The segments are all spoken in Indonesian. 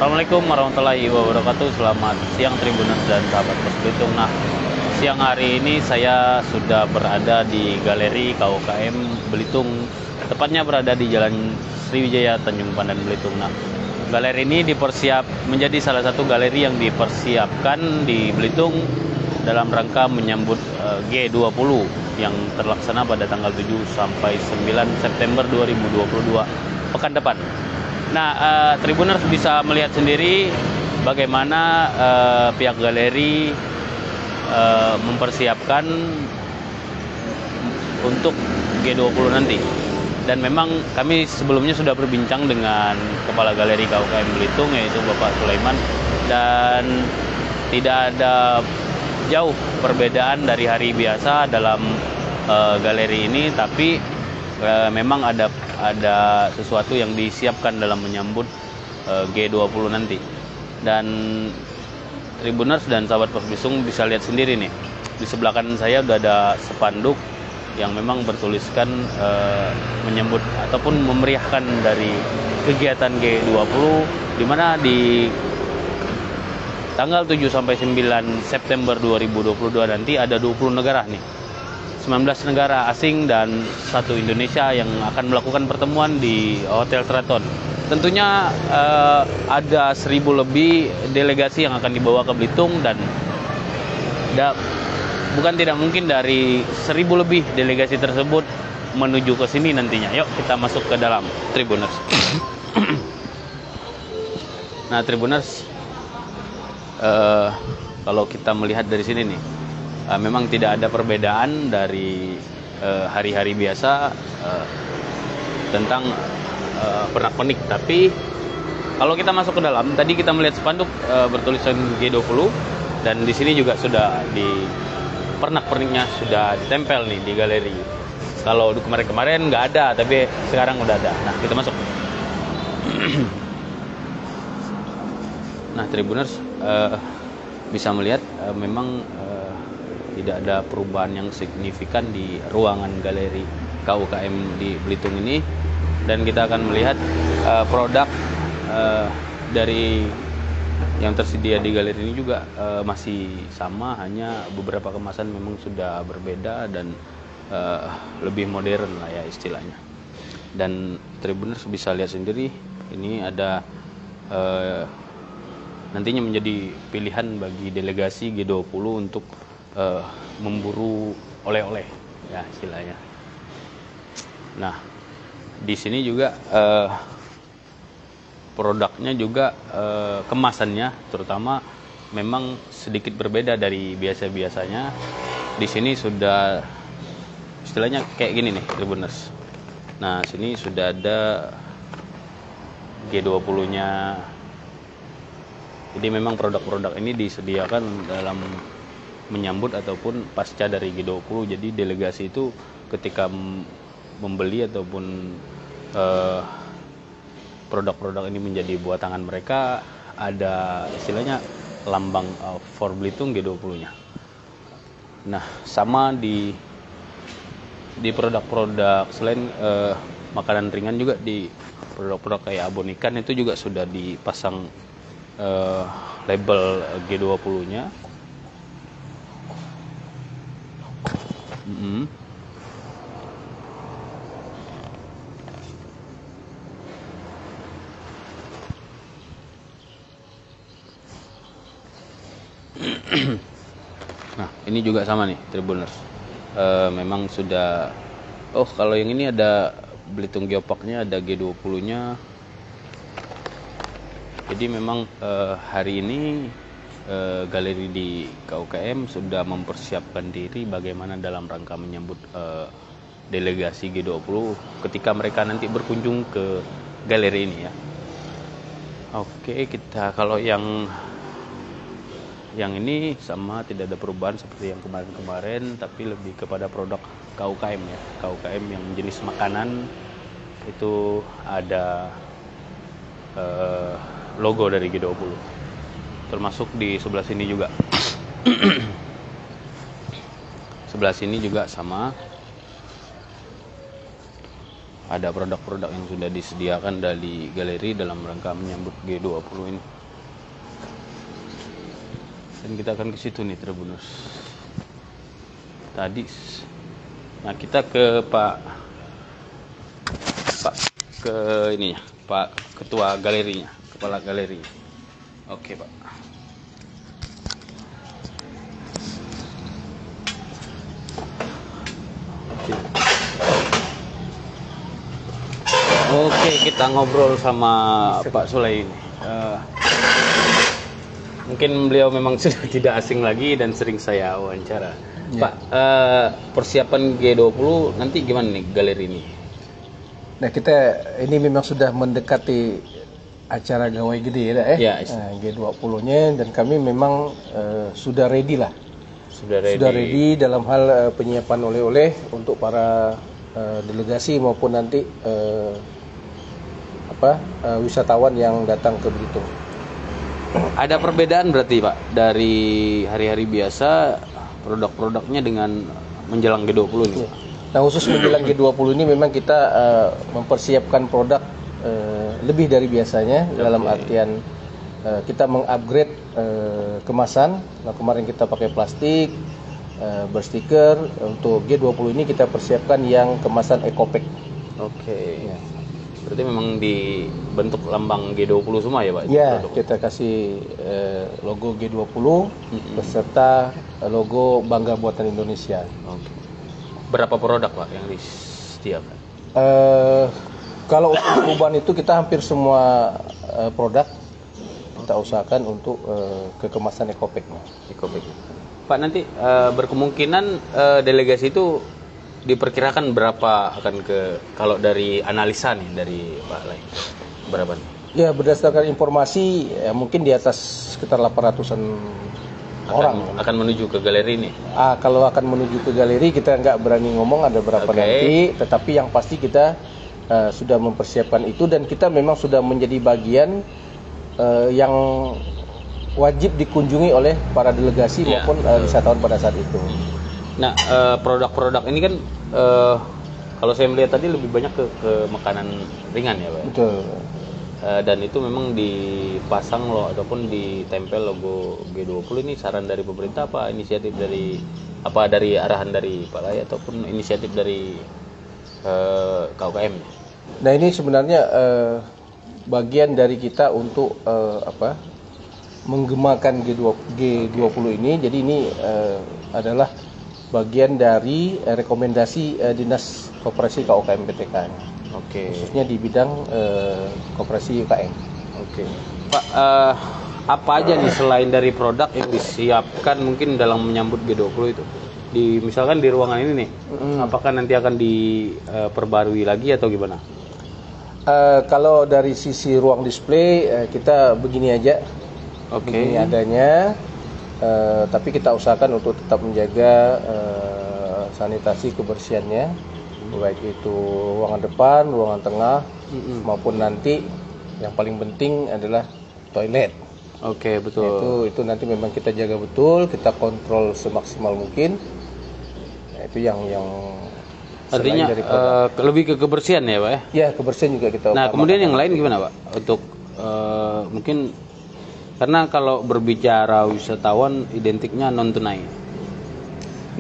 Assalamualaikum warahmatullahi wabarakatuh. Selamat siang Tribuners dan sahabat Pos Belitung. Nah, siang hari ini saya sudah berada di Galeri KUKM Belitung, tepatnya berada di Jalan Sriwijaya, Tanjung Pandan, Belitung. Nah, galeri ini menjadi salah satu galeri yang dipersiapkan di Belitung dalam rangka menyambut G20 yang terlaksana pada tanggal 7 sampai 9 September 2022 pekan depan. Nah, Tribuners bisa melihat sendiri bagaimana pihak galeri mempersiapkan untuk G20 nanti. Dan memang kami sebelumnya sudah berbincang dengan Kepala Galeri KUKM Belitung, yaitu Bapak Sulaiman, dan tidak ada jauh perbedaan dari hari biasa dalam galeri ini, tapi memang ada sesuatu yang disiapkan dalam menyambut G20 nanti. Dan Tribuners dan sahabat Pos Belitung bisa lihat sendiri nih, di sebelah kanan saya udah ada spanduk yang memang bertuliskan menyambut ataupun memeriahkan dari kegiatan G20, di mana di tanggal 7 sampai 9 September 2022 nanti ada 20 negara nih. 19 negara asing dan 1 Indonesia yang akan melakukan pertemuan di Hotel Sheraton. Tentunya ada 1.000 lebih delegasi yang akan dibawa ke Belitung, dan bukan tidak mungkin dari 1.000 lebih delegasi tersebut menuju ke sini nantinya. Yuk kita masuk ke dalam, Tribuners. Nah, Tribuners, kalau kita melihat dari sini nih, memang tidak ada perbedaan dari hari-hari biasa tentang pernak-pernik. Tapi kalau kita masuk ke dalam, tadi kita melihat spanduk bertulisan G20, dan di sini juga sudah di pernak-perniknya sudah ditempel nih di galeri. Kalau kemarin-kemarin nggak ada, tapi sekarang udah ada. Nah, kita masuk. Nah, Tribuners bisa melihat memang tidak ada perubahan yang signifikan di ruangan galeri KUKM di Belitung ini, dan kita akan melihat produk dari yang tersedia di galeri ini juga masih sama, hanya beberapa kemasan memang sudah berbeda dan lebih modern lah ya istilahnya. Dan Tribuners bisa lihat sendiri, ini ada nantinya menjadi pilihan bagi delegasi G20 untuk memburu oleh-oleh ya istilahnya. Nah, di sini juga produknya juga kemasannya terutama memang sedikit berbeda dari biasa-biasanya. Di sini sudah istilahnya kayak gini nih, Tribuners. Nah, sini sudah ada G20-nya. Jadi memang produk-produk ini disediakan dalam menyambut ataupun pasca dari G20. Jadi delegasi itu ketika membeli ataupun produk-produk ini menjadi buat tangan mereka, ada istilahnya lambang for Belitung G20-nya. Nah, sama di produk-produk selain makanan ringan juga, di produk-produk kayak abon ikan itu juga sudah dipasang label G20-nya. Nah, ini juga sama nih, Tribuners. Memang sudah. Oh, kalau yang ini ada Belitung Geoparknya, ada G20-nya. Jadi memang hari ini galeri di KUKM sudah mempersiapkan diri bagaimana dalam rangka menyambut delegasi G20 ketika mereka nanti berkunjung ke galeri ini ya. Oke, kita kalau yang ini sama, tidak ada perubahan seperti yang kemarin-kemarin, tapi lebih kepada produk KUKM ya. KUKM yang jenis makanan itu ada logo dari G20. Termasuk di sebelah sini juga. Sebelah sini juga sama. ada produk-produk yang sudah disediakan dari galeri dalam rangka menyambut G20 ini. Dan kita akan ke situ nih Tribuners. Tadi, nah kita ke ke ininya, Pak Ketua Galerinya, Kepala Galeri. Oke Pak. Oke, kita ngobrol sama Pak Sule ini. Mungkin beliau memang sudah tidak asing lagi dan sering saya wawancara. Ya. Pak, persiapan G20 nanti gimana nih galeri ini? Nah, kita ini memang sudah mendekati acara gawai gede ya, G20-nya, dan kami memang sudah ready lah. Sudah ready dalam hal penyiapan oleh-oleh untuk para delegasi maupun nanti wisatawan yang datang ke Belitung. Ada perbedaan berarti Pak dari hari-hari biasa produk-produknya dengan menjelang G20 ini? Nah, khusus menjelang G20 ini memang kita mempersiapkan produk lebih dari biasanya. Dalam artian kita mengupgrade kemasan. Nah, kemarin kita pakai plastik berstiker. Untuk G20 ini kita persiapkan yang kemasan eco-pack. Oke. Ya. Berarti memang dibentuk lambang G20 semua ya Pak? Ya, kita kasih logo G20 beserta logo Bangga Buatan Indonesia. Oke. Berapa produk Pak yang disediakan? Kalau untuk perubahan itu kita hampir semua produk kita usahakan untuk ke kemasan eco-pack. Pak, nanti berkemungkinan delegasi itu diperkirakan berapa akan kalau dari analisa nih dari Pak Lai, berapa nih? Ya, berdasarkan informasi mungkin di atas sekitar 800-an orang akan menuju ke galeri ini. Kalau akan menuju ke galeri kita nggak berani ngomong ada berapa nanti, tetapi yang pasti kita sudah mempersiapkan itu, dan kita memang sudah menjadi bagian yang wajib dikunjungi oleh para delegasi maupun wisatawan pada saat itu. Nah, produk-produk ini kan kalau saya melihat tadi lebih banyak ke makanan ringan ya Pak? Betul. Dan itu memang dipasang ataupun ditempel logo G20 ini saran dari pemerintah apa inisiatif dari arahan dari Pak Lai ataupun inisiatif dari KUKM? Nah, ini sebenarnya bagian dari kita untuk menggemakan G20 ini. Jadi ini adalah bagian dari rekomendasi Dinas Koperasi KUKM PTK. Oke. Khususnya di bidang koperasi UKM. Oke. Pak, apa aja nih selain dari produk yang disiapkan mungkin dalam menyambut G20 itu? Misalkan di ruangan ini nih, apakah nanti akan diperbarui lagi atau gimana? Kalau dari sisi ruang display kita begini aja. Oke. Begini adanya. Tapi kita usahakan untuk tetap menjaga sanitasi kebersihannya, baik itu ruangan depan, ruangan tengah, maupun nanti yang paling penting adalah toilet. Oke, betul. Itu nanti memang kita jaga betul, kita kontrol semaksimal mungkin. Nah, itu yang artinya lebih ke kebersihan ya Pak ya? Ya, kebersihan juga kita. Nah, kemudian yang lain gimana Pak? Untuk mungkin karena kalau berbicara wisatawan identiknya non tunai.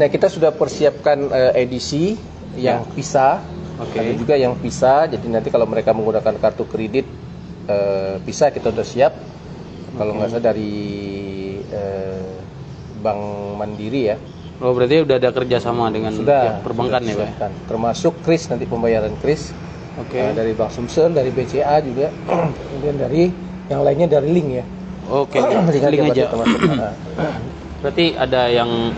Nah, kita sudah persiapkan edisi yang pisah, ada juga yang pisah. Jadi nanti kalau mereka menggunakan kartu kredit pisah kita sudah siap. Kalau nggak salah dari Bank Mandiri ya. Oh, berarti udah ada kerjasama dengan perbankan ya Pak? Termasuk kris nanti pembayaran kris. Dari Bank Sumsel, dari BCA juga, kemudian dari yang lainnya dari Link ya. Oke, link aja. Berarti ada yang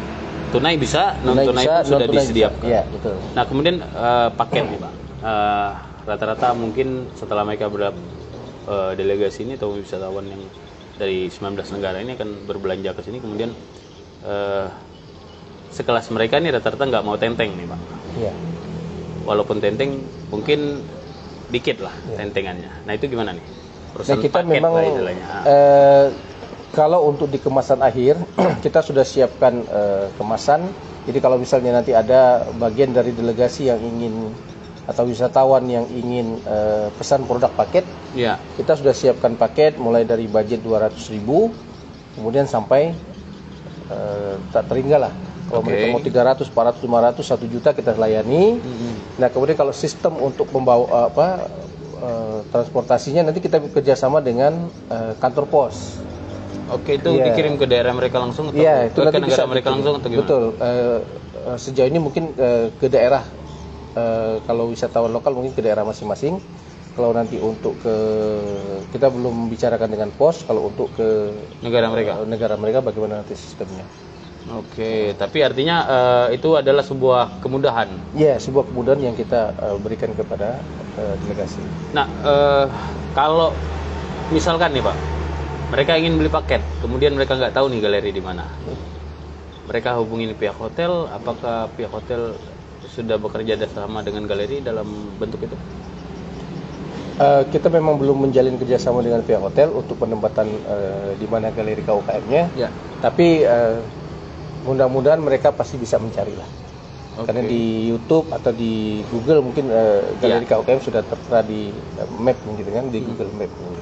tunai bisa, non tunai pun sudah disediakan. Ya, betul. Nah, kemudian paket nih Pak. Rata-rata mungkin setelah mereka delegasi ini atau wisatawan yang dari 19 negara ini akan berbelanja ke sini, kemudian sekelas mereka ini rata-rata nggak mau tenteng nih Pak. Iya. Walaupun tenteng mungkin dikit lah tentengannya. Nah, itu gimana nih? Nah, kita memang kalau untuk di kemasan akhir kita sudah siapkan kemasan. Jadi kalau misalnya nanti ada bagian dari delegasi yang ingin atau wisatawan yang ingin pesan produk paket, Ya. kita sudah siapkan paket mulai dari budget 200.000, kemudian sampai tak terhingga lah. Kalau Oke. mereka mau 300, 400, 500, 1 juta kita layani. Nah, kemudian kalau sistem untuk membawa transportasinya nanti kita kerjasama dengan kantor pos. Oke, itu Iya. dikirim ke daerah mereka langsung atau Iya, itu ke nanti negara bisa mereka dikirim. langsung atau gimana? Betul. Sejauh ini mungkin ke daerah. Kalau wisatawan lokal mungkin ke daerah masing-masing. Kalau nanti untuk kita belum bicarakan dengan pos. Kalau untuk ke Negara mereka. negara mereka bagaimana nanti sistemnya? Oke, tapi artinya itu adalah sebuah kemudahan. Ya, sebuah kemudahan yang kita berikan kepada delegasi. Nah, kalau misalkan nih Pak, mereka ingin beli paket, kemudian mereka nggak tahu nih galeri di mana. Mereka hubungin pihak hotel, apakah pihak hotel sudah bekerja sama dengan galeri dalam bentuk itu? Kita memang belum menjalin kerjasama dengan pihak hotel untuk penempatan di mana galeri KUKM-nya. Ya. Tapi mudah-mudahan mereka pasti bisa mencari lah. Oke. Karena di YouTube atau di Google mungkin galeri KUKM sudah tertera di map gitu kan, di Google Map. Gitu.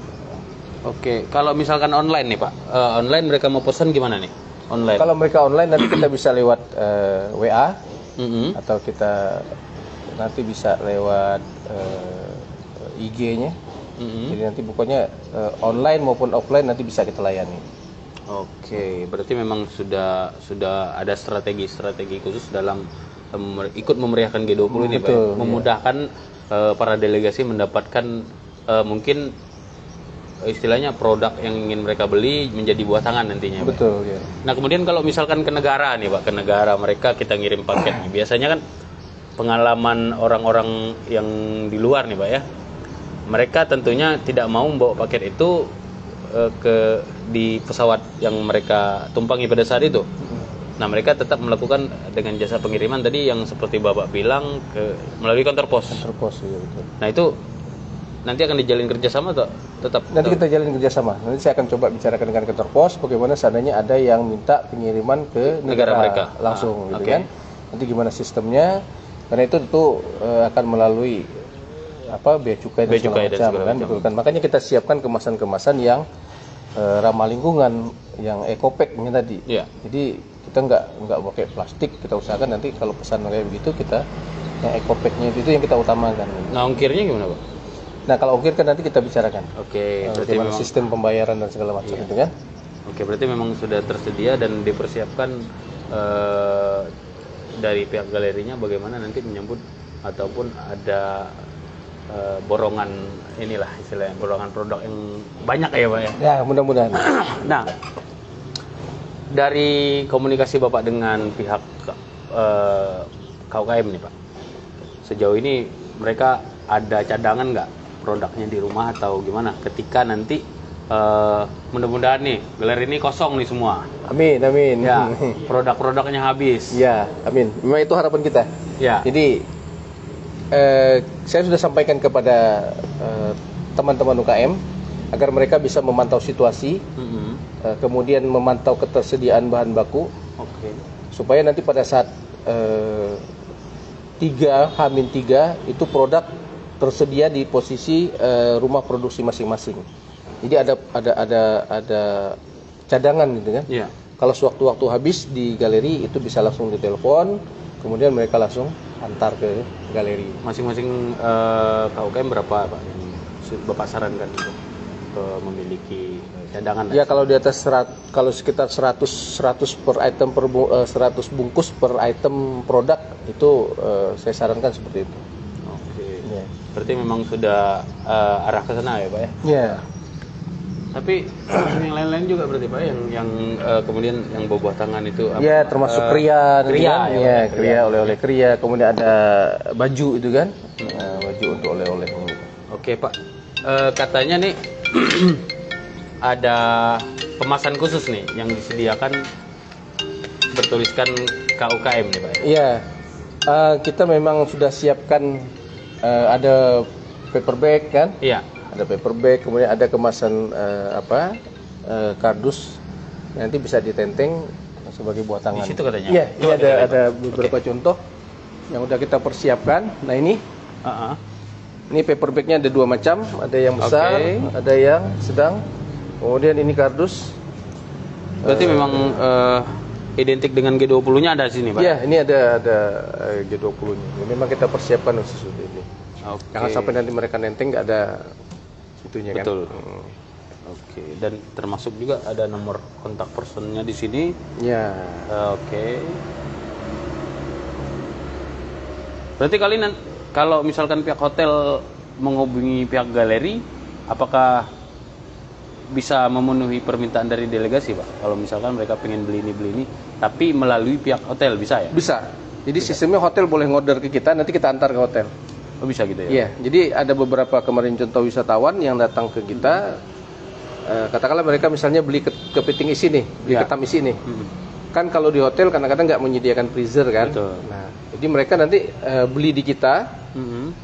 Oke, kalau misalkan online nih Pak, online mereka mau pesan gimana nih? Online. Kalau mereka online nanti kita bisa lewat WA Mm-mm. atau kita nanti bisa lewat IG-nya. Mm-mm. Jadi nanti pokoknya online maupun offline nanti bisa kita layani. Oke, berarti memang sudah ada strategi khusus dalam ikut memeriahkan G20 ini, Pak. Betul, Ya? Memudahkan para delegasi mendapatkan mungkin istilahnya produk yang ingin mereka beli menjadi buah tangan nantinya, Pak. Betul ya. Nah, kemudian kalau misalkan ke negara nih, Pak, ke negara mereka kita ngirim paket nih. Biasanya kan pengalaman orang-orang yang di luar nih, Pak ya. Mereka tentunya tidak mau membawa paket itu di pesawat yang mereka tumpangi pada saat itu. Nah, mereka tetap melakukan dengan jasa pengiriman tadi yang seperti Bapak bilang melalui kantor pos. Kantor pos ya betul. Nah, itu nanti akan dijalin kerjasama atau tetap? Nanti kita jalin kerjasama. Nanti saya akan coba bicarakan dengan kantor pos bagaimana seandainya ada yang minta pengiriman ke Negara mereka. langsung, gitu oke. kan. Nanti gimana sistemnya? Karena itu tentu akan melalui bea cukai dan Bea cukai dan segala segala macam, kan? macam. Betul kan? Makanya kita siapkan kemasan-kemasan yang ramah lingkungan, yang eco-pack-nya tadi. Iya. Jadi kita nggak pakai plastik. Kita usahakan nanti kalau pesan kayak begitu kita yang eco-pack-nya itu yang kita utamakan. Nah, ongkirnya gimana, Pak? Nah, kalau ongkir kan nanti kita bicarakan. Oke, berarti Bagaimana memang sistem pembayaran dan segala macam itu kan. Oke, berarti memang sudah tersedia dan dipersiapkan dari pihak galerinya bagaimana nanti menyambut ataupun ada borongan inilah istilahnya, borongan produk yang banyak ya Pak ya. Ya, mudah-mudahan. Nah, dari komunikasi Bapak dengan pihak KUKM nih Pak, sejauh ini mereka ada cadangan nggak produknya di rumah atau gimana ketika nanti mudah-mudahan nih galeri ini kosong nih semua Amin, amin. ya, produk-produknya habis Ya, amin. Memang itu harapan kita. ya. Jadi saya sudah sampaikan kepada teman-teman UKM agar mereka bisa memantau situasi, Mm-mm. kemudian memantau ketersediaan bahan baku, Oke. supaya nanti pada saat 3H-3 itu produk tersedia di posisi rumah produksi masing-masing. Jadi ada cadangan gitu kan. Ya. Kalau sewaktu-waktu habis di galeri itu bisa langsung ditelepon, kemudian mereka langsung antar ke galeri. Masing-masing KUKM berapa Pak yang Bapak sarankan untuk memiliki cadangan? Ya kalau di atas kalau sekitar 100 per item 100 bungkus per item produk itu saya sarankan seperti itu. Oke. Ya. Berarti memang sudah arah ke sana ya Pak ya. Ya. Tapi yang lain-lain juga berarti Pak yang kemudian yang buah tangan itu apa? Ya termasuk kria, kria, kan? ya, Ya, Pak, kria, oleh-oleh kria, kemudian ada baju itu kan, baju untuk oleh-oleh. Oke Pak, katanya nih ada kemasan khusus nih yang disediakan bertuliskan KUKM nih Pak. Iya, kita memang sudah siapkan ada paper bag kan, Iya. ada paper bag, kemudian ada kemasan kardus nanti bisa ditenteng sebagai buah tangan. Di situ katanya. Iya, ini Coba kita lihat, ada beberapa contoh yang udah kita persiapkan. Nah ini Ah, ah. Ini paper bagnya ada 2 macam, ada yang besar, Oke. ada yang sedang. Kemudian ini kardus. Berarti memang identik dengan G20-nya ada di sini, Pak? Iya, ini ada G20-nya. Memang kita persiapkan khusus untuk ini. Oke. Jangan sampai nanti mereka nenteng nggak ada itunya kan. Betul. Oke, dan termasuk juga ada nomor kontak personnya di sini. Ya. Oke. Berarti kalian kalau misalkan pihak hotel menghubungi pihak galeri, apakah bisa memenuhi permintaan dari delegasi, Pak? Kalau misalkan mereka pengen beli ini, tapi melalui pihak hotel bisa ya? Bisa. Jadi sistemnya hotel boleh ngorder ke kita, nanti kita antar ke hotel. Oh bisa gitu ya? Iya. Jadi ada beberapa kemarin contoh wisatawan yang datang ke kita. Katakanlah mereka misalnya beli kepiting isi nih, beli Ya. ketam isi nih. Hmm. Kan kalau di hotel kadang-kadang nggak menyediakan freezer kan. Betul. Nah, jadi mereka nanti beli di kita. Mhm.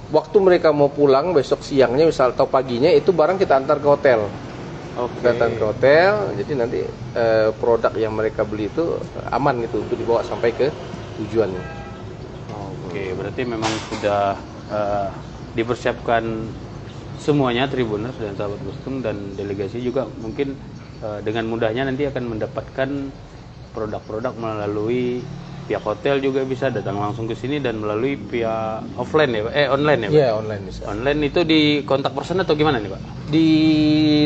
Waktu mereka mau pulang besok siangnya misal atau paginya itu barang kita antar ke hotel. Oke. Kita antar ke hotel. Jadi nanti produk yang mereka beli itu aman gitu untuk dibawa sampai ke tujuannya. Oke, berarti memang sudah dipersiapkan semuanya Tribuners dan sahabat kostum dan delegasi juga mungkin dengan mudahnya nanti akan mendapatkan produk-produk melalui pihak hotel juga bisa datang langsung ke sini dan melalui pihak offline ya, Pak? Online ya, Pak? Iya, online bisa. Online itu di kontak person atau gimana nih, Pak? Di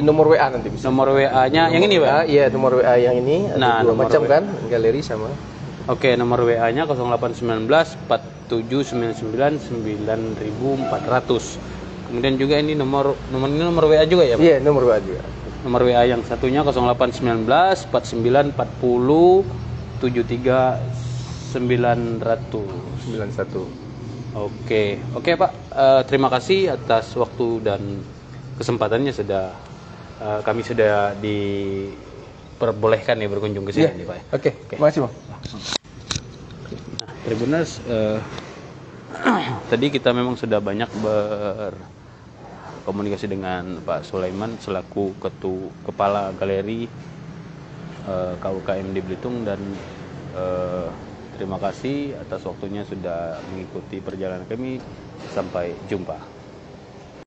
nomor WA nanti bisa. Nomor WA-nya yang ini, Pak? Iya, nomor WA yang ini ada Nah, 2 nomor macam WA. kan, galeri sama. Oke, nomor WA-nya 0819 4799 9400. Kemudian juga ini nomor ini nomor WA juga ya, Pak? Iya, nomor WA juga. Nomor WA yang satunya 0819 4940 73 900. 91. Oke, Pak. Terima kasih atas waktu dan kesempatannya sudah kami sudah diperbolehkan ya berkunjung ke sini, Iya. nih, Pak. Oke, terima kasih, Bang. Nah, Tribuners, tadi kita memang sudah banyak berkomunikasi dengan Pak Sulaiman selaku Kepala Galeri KUKM di Belitung dan terima kasih atas waktunya sudah mengikuti perjalanan kami. Sampai jumpa.